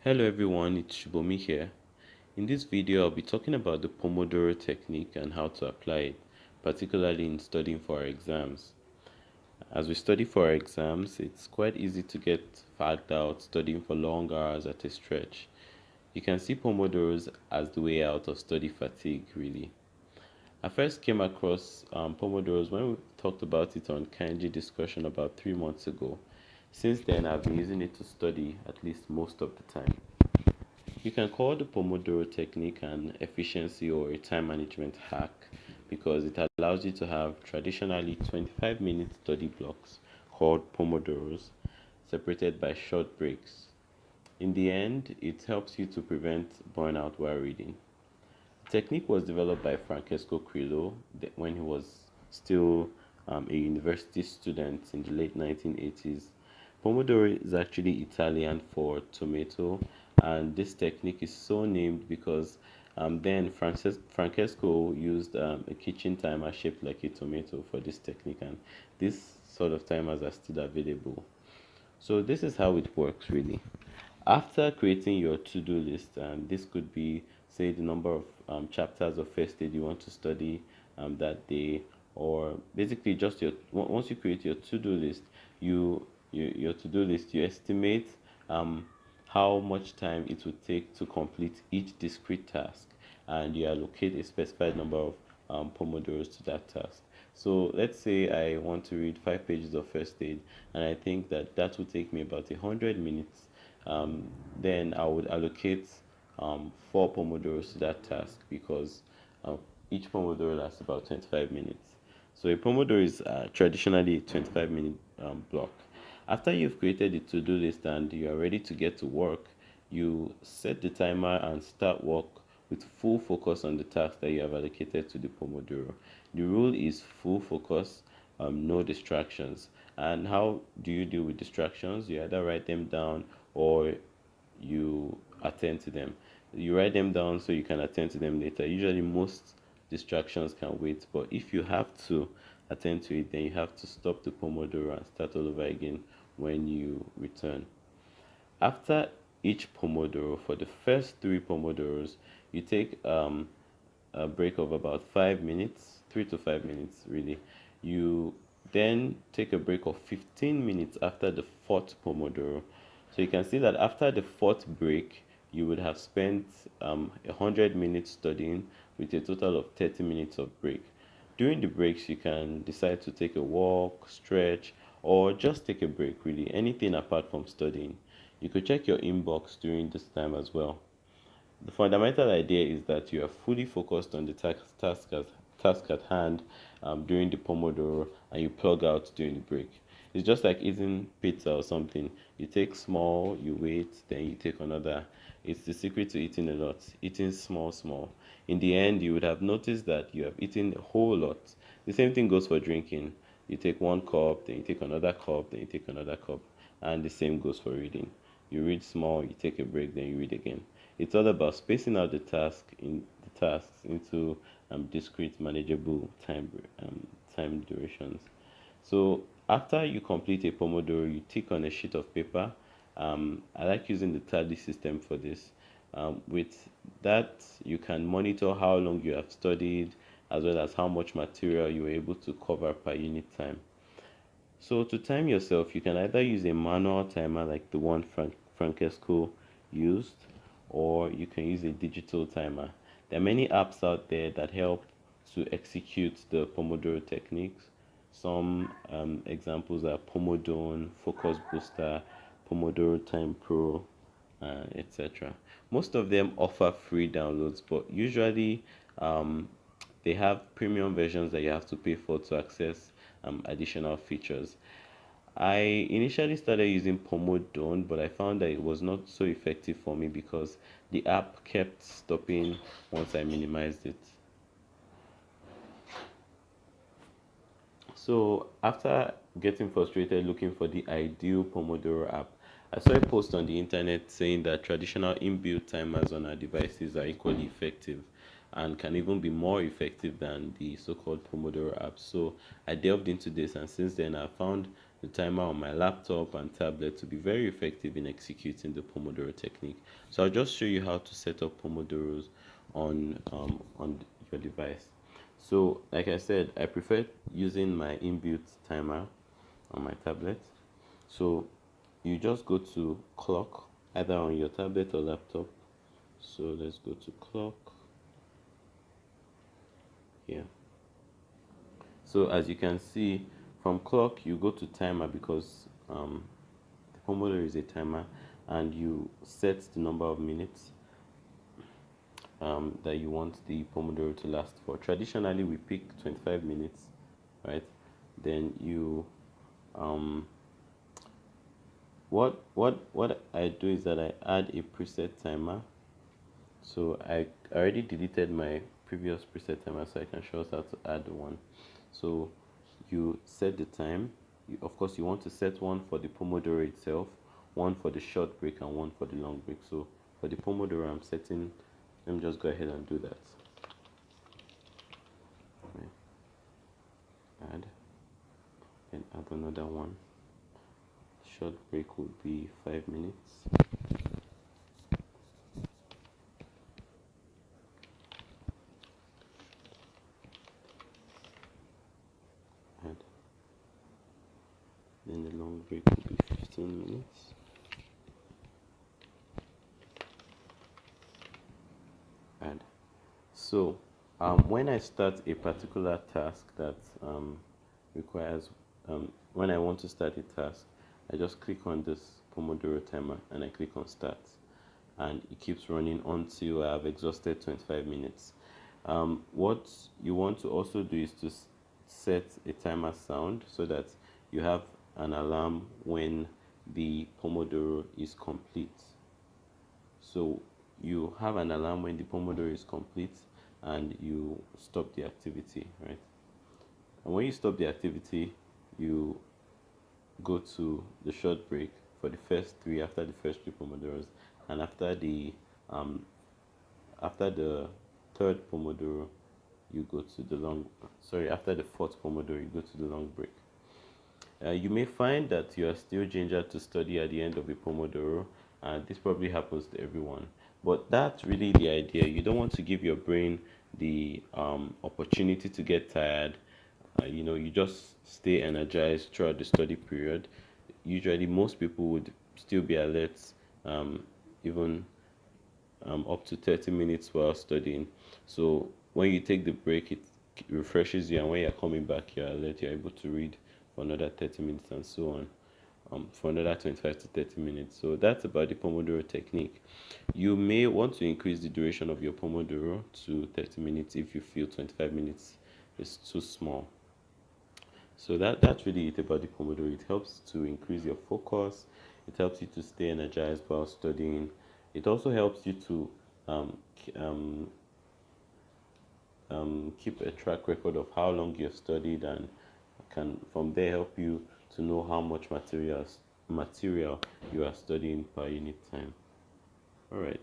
Hello everyone, it's Subomi here. In this video, I'll be talking about the Pomodoro technique and how to apply it, particularly in studying for our exams. As we study for our exams, it's quite easy to get fagged out studying for long hours at a stretch. You can see Pomodoros as the way out of study fatigue, really. I first came across Pomodoros when we talked about it on Kanji discussion about 3 months ago. Since then, I've been using it to study at least most of the time. You can call the Pomodoro technique an efficiency or a time management hack because it allows you to have traditionally 25-minute study blocks called Pomodoros separated by short breaks. In the end, it helps you to prevent burnout while reading. The technique was developed by Francesco Crillo when he was still a university student in the late 1980s. Pomodoro is actually Italian for tomato, and this technique is so named because then Francesco used a kitchen timer shaped like a tomato for this technique, and this sort of timers are still available. So this is how it works really. After creating your to-do list, and this could be, say, the number of chapters of first aid you want to study that day, or basically just once you create your to-do list, your to-do list, you estimate um, how much time it would take to complete each discrete task, and you allocate a specified number of pomodoros to that task. So let's say I want to read 5 pages of first aid, and I think that that would take me about 100 minutes. Then I would allocate 4 pomodoros to that task because um, each pomodoro lasts about 25 minutes. So a pomodoro is traditionally a 25-minute block. After you've created the to-do list and you are ready to get to work, you set the timer and start work with full focus on the task that you have allocated to the Pomodoro. The rule is full focus, no distractions. And how do you deal with distractions? You either write them down or you attend to them. You write them down so you can attend to them later. Usually, most distractions can wait, but if you have to attend to it, then you have to stop the Pomodoro and start all over again when you return. After each Pomodoro, for the first 3 Pomodoros, you take a break of about 5 minutes, 3 to 5 minutes, really. You then take a break of 15 minutes after the fourth Pomodoro. So you can see that after the fourth break, you would have spent 100 minutes studying with a total of 30 minutes of break. During the breaks, you can decide to take a walk, stretch, or just take a break, really, anything apart from studying. You could check your inbox during this time as well. The fundamental idea is that you are fully focused on the task at hand during the Pomodoro and you plug out during the break. It's just like eating pizza or something. You take small, you wait, then you take another. It's the secret to eating a lot. Eating small, small. In the end, you would have noticed that you have eaten a whole lot. The same thing goes for drinking. You take 1 cup, then you take another cup, then you take another cup. And the same goes for reading. You read small, you take a break, then you read again. It's all about spacing out the tasks into discrete, manageable time durations. So after you complete a Pomodoro, you tick on a sheet of paper. I like using the tally system for this. With that, you can monitor how long you have studied, as well as how much material you were able to cover per unit time. So to time yourself, you can either use a manual timer like the one Francesco used, or you can use a digital timer. There are many apps out there that help to execute the Pomodoro techniques. Some examples are Pomodoro, Focus Booster, Pomodoro Time Pro, etc. Most of them offer free downloads, but usually um, they have premium versions that you have to pay for to access additional features. I initially started using Pomodoro, but I found that it was not so effective for me because the app kept stopping once I minimized it. So after getting frustrated looking for the ideal Pomodoro app, I saw a post on the internet saying that traditional inbuilt timers on our devices are equally effective and can even be more effective than the so-called Pomodoro app. So I delved into this, and since then I found the timer on my laptop and tablet to be very effective in executing the Pomodoro technique. So I'll just show you how to set up Pomodoros on your device. So like I said, I prefer using my inbuilt timer on my tablet. So you just go to clock either on your tablet or laptop. So let's go to clock here. So as you can see, from clock you go to timer because the Pomodoro is a timer, and you set the number of minutes that you want the Pomodoro to last for. Traditionally, we pick 25 minutes, right? Then you um, what I do is that I add a preset timer. So I already deleted my previous preset timer, so I can show us how to add one. So you set the time. Of course, you want to set one for the Pomodoro itself, one for the short break, and one for the long break. So for the Pomodoro, I'm setting. Let me just go ahead and do that. Okay. Add, then add another one. Short break would be 5 minutes. Add. Then the long break will be 15 minutes. Add. So when I start a particular task that requires, when I want to start a task, I just click on this Pomodoro timer and I click on start, and it keeps running until I have exhausted 25 minutes. What you want to also do is to set a timer sound so that you have an alarm when the Pomodoro is complete. So you have an alarm when the Pomodoro is complete and you stop the activity, right? And when you stop the activity, you go to the short break for the first three, after the first three Pomodoros, and after the third Pomodoro, you go to the long. Sorry, after the fourth Pomodoro, you go to the long break. You may find that you are still gingered to study at the end of a Pomodoro, and this probably happens to everyone. But that's really the idea. You don't want to give your brain the opportunity to get tired. You just stay energized throughout the study period. Usually, most people would still be alert, even up to 30 minutes while studying. So when you take the break, it refreshes you, and when you're coming back, you're alert, you're able to read for another 30 minutes and so on, for another 25 to 30 minutes. So that's about the Pomodoro technique. You may want to increase the duration of your Pomodoro to 30 minutes if you feel 25 minutes is too small. So that's really it about the Pomodoro. It helps to increase your focus. It helps you to stay energized while studying. It also helps you to um, keep a track record of how long you've studied, and can from there help you to know how much material you are studying per unit time. All right.